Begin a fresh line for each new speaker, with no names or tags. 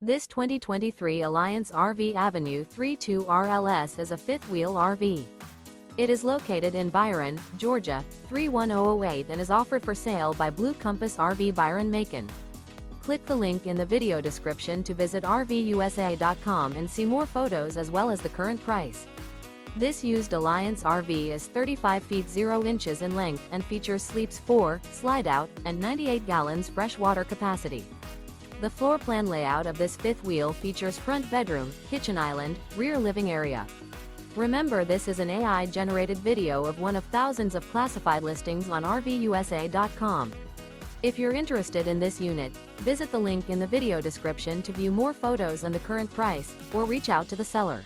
This 2023 Alliance RV Avenue 32 RLS is a fifth-wheel RV. It is located in Byron, Georgia, 31008 and is offered for sale by Blue Compass RV Byron-Macon. Click the link in the video description to visit RVUSA.com and see more photos as well as the current price. This used Alliance RV is 35 feet 0 inches in length and features sleeps 4, slide-out, and 98 gallons fresh water capacity. The floor plan layout of this fifth wheel features front bedroom, kitchen island, rear living area. Remember, this is an AI-generated video of one of thousands of classified listings on RVUSA.com. If you're interested in this unit, visit the link in the video description to view more photos and the current price, or reach out to the seller.